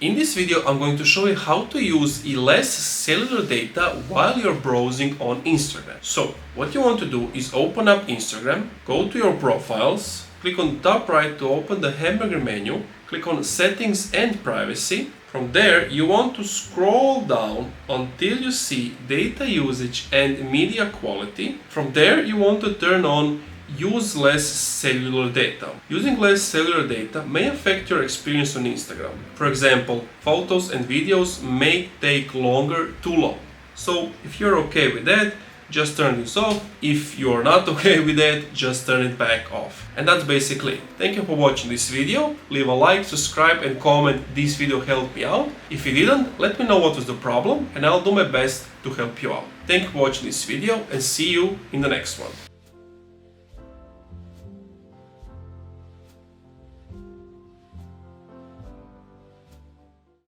In this video, I'm going to show you how to use less cellular data while you're browsing on Instagram. So, what you want to do is open up Instagram, go to your profiles, click on the top right to open the hamburger menu, click on Settings and Privacy. From there, you want to scroll down until you see Data Usage and Media Quality. From there, you want to turn on Use less cellular data. Using less cellular data may affect your experience on Instagram. For example, photos and videos may take longer too long. So if you're okay with that, just turn this off. If you're not okay with that, just turn it back off. And that's basically it. Thank you for watching this video. Leave a like, subscribe and comment. This video helped me out. If you didn't, let me know what was the problem and I'll do my best to help you out. Thank you for watching this video and see you in the next one.